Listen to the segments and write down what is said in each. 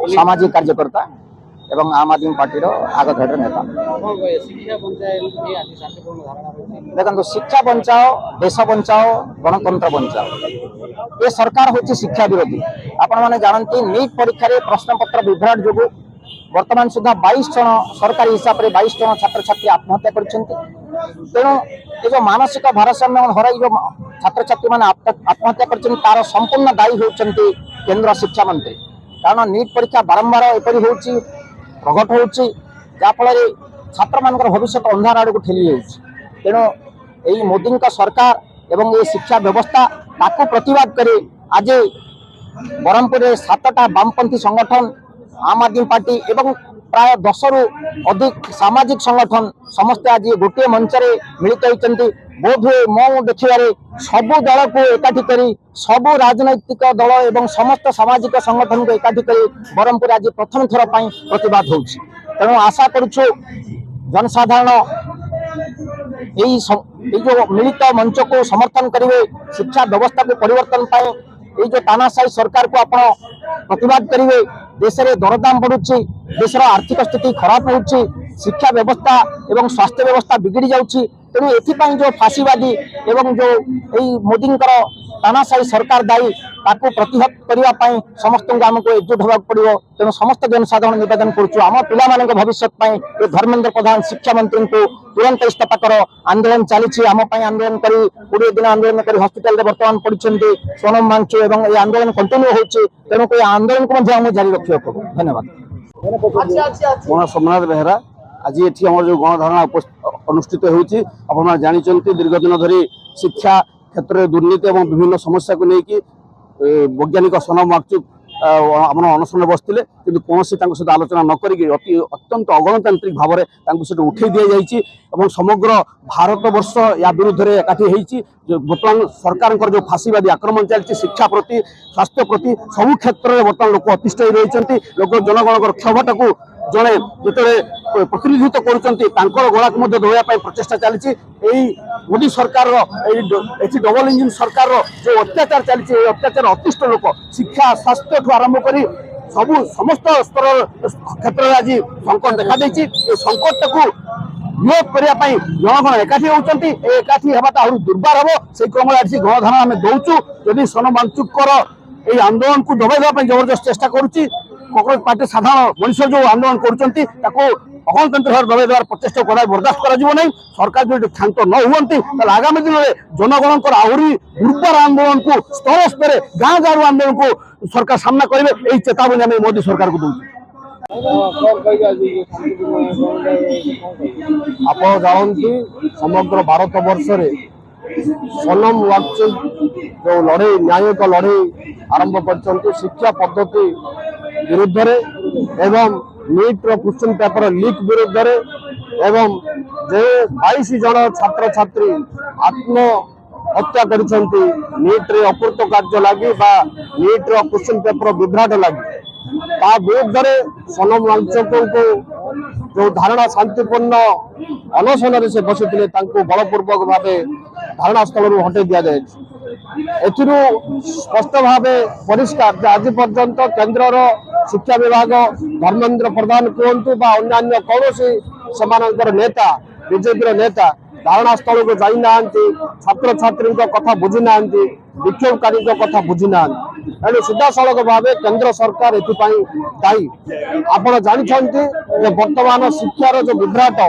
सामाजिक कार्यकर्ता एवं आम आदमी पार्टी आग धाड़ी नेता। देखो शिक्षा बचाओ देश बचाओ गणतंत्र बचाओ ये सरकार हूँ शिक्षा विरोधी। आपण मैंने जानती नीट परीक्षा प्रश्न पत्र विभ्राट जो वर्तमान सुधा 22 जन सरकारी हिसाब से 22 जन छात्र छात्री आत्महत्या कर तेणु ये जो मानसिक भारसाम्य हर जो छात्र छात्री मैंने आत्महत्या कर तार संपूर्ण दायी होती केंद्र शिक्षा मंत्री। कारण नीट परीक्षा बारंबार एपरी हो प्रकट होफल छात्र मान भविष्य अंधार आड़ को ठेली तेणु यही मोदी का सरकार एवं ये शिक्षा व्यवस्था ताकू प्रतिवाद करे आज ब्रह्मपुर 7टा वामपंथी संगठन आम आदमी पार्टी एवं प्राय 10 रु अधिक सामाजिक संगठन समस्ते आज गोटे मंच मिलित होती। बोध हुए मो देखिए सबु दल को एकाठी करी सबु राजनैतिक दल एवं समस्त सामाजिक संगठन को एकाठी करी ब्रह्मपुर आज प्रथम थर पर प्रतिवाद हो। तेणु आशा करुछु जनसाधारण यही जो मिलित मंच को समर्थन करेंगे शिक्षा व्यवस्था को परिवर्तन पाए ये जो तानाशाही सरकार को आप प्रतिवाद करेंगे। देश में दरदाम बढ़ुची देशर आर्थिक स्थिति खराब हो शिक्षा व्यवस्था एवं स्वास्थ्य व्यवस्था बिगड़ी जाउची। तेणु एथिपाई जो फाशीवादी एवं जो यही मोदी तानाशाही सरकार दायी ताकू प्रतिहत करने समस्त आमको एकजुट होगा पड़ो। तेणु समस्त जनसाधारण निवेदन करुचु आम पिला भविष्य ये धर्मेंद्र प्रधान शिक्षा मंत्री को तुरंत इस्तीफा कर आंदोलन चली आम आंदोलन कर 20 दिन आंदोलन कर हस्पिटाल बर्तमान पड़ी सोनम वांगचू एवं ये आंदोलन कंटिन्यू होची। तेणु ये आंदोलन को जारी रखा पड़ो। धन्यवाद। मोना सोमनाथ बेहरा आज ये जो गणधारणा अनुष्ठित होती जानते दीर्घ दिन धरी शिक्षा क्षेत्र में दुर्नीति और विभिन्न समस्या को लेकिन वैज्ञानिक सोनम वांगचुक आम अनशन बसते कि कौन सहित आलोचना नक अत्यंत अगणतांत्रिक भाव में उठे दि जाइए समग्र भारत वर्ष या विरुद्ध में एकाठी होती बर्तमान सरकार जो फाशीवादी आक्रमण चलती शिक्षा प्रति स्वास्थ्य प्रति सबु क्षेत्र में बर्तमान लोक अतिष्ठ रही लोक जनगण क्षमता को जड़े जो प्रतिनिधित्व कर गला को धोवाई प्रचेषा चली मोदी सरकार डबल इंजिन सरकार जो अत्याचार चली अत्याचार अतिष्ठ लोक शिक्षा स्वास्थ्य ठू आरंभ कर सबू समस्त स्तर क्षेत्र में आज संकट देखा संकट को विरोध करने जनगण एकाठी होती एकाठी होगा आहरी दुर्बार हम से क्रम आज गणधारण आम दौचु यदि सोनम वांगचुकर ये आंदोलन को दबाई जबरदस्त चेष्टा करुच्ची कांग्रेस पार्टी साधारण मनुष्य जो आंदोलन करगणतंत्र भाव दबाई देवार प्रचेषा कदा बर्दास्त कर सरकार जो क्षांत न हुई आगामी दिन में जनगण आहरी दुर्बार आंदोलन को स्तर स्तर गाँ गाँव आंदोलन को सरकार सामना करेंगे यही चेतावनी आम मोदी सरकार को दूसरी। आप जानती समग्र भारत वर्ष सोनम वांगचुक जो लड़े न्यायिक लड़े आरंभ कर शिक्षा पद्धति विरुद्ध एवं नीट क्वेश्चन पेपर लीक विरुद्ध एवं जे 22 जन छात्र छात्री आत्महत्या कर नीट रे अपूर्त कार्य लगी नीट क्वेश्चन पेपर विभ्राट लगी ता विरुद्ध सोनम वांगचुक को जो धारणा शांतिपूर्ण अनशन से बसुले बलपूर्वक भाव धारणा स्थल हटे दि जाए। स्पष्ट भाव परिष्कार आज पर्यंत केन्द्र शिक्षा विभाग धर्मेंद्र प्रधान कहतु अन्य कौन से नेता बीजेपी नेता धारणा स्थल को जाना छात्र छात्री कथा बुझी ना विक्षोभकारी कथा बुझी ना एणु सीधा सड़क भाव केंद्र सरकार एपाई दायी। आप जानते वर्तमान शिक्षार जो विभ्राट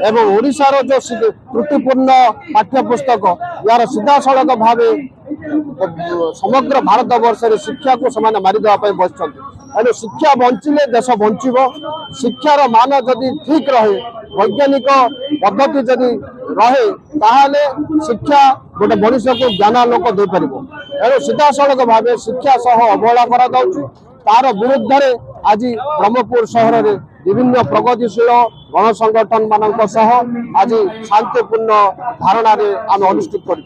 एवं ओडिशार जो त्रुटिपूर्ण पाठ्यपुस्तक यार सीधा सड़क भाव समग्र भारत वर्ष शिक्षा को से मारिदेवाई बस एणु शिक्षा बंचिले देश बंचब शिक्षार मान जदि ठीक रहे वैज्ञानिक पद्धति जदि रहे ताहले शिक्षा गोटे मनुष्य को ज्ञान लोक दे पार एणु सीधा सड़क भाव शिक्षा सह अवहेला तार विरुद्ध आज ब्रह्मपुर सहर में विभिन्न प्रगतिशील गणसंगठन मान आज शांतिपूर्ण धारणा आम अनुष्ठित कर।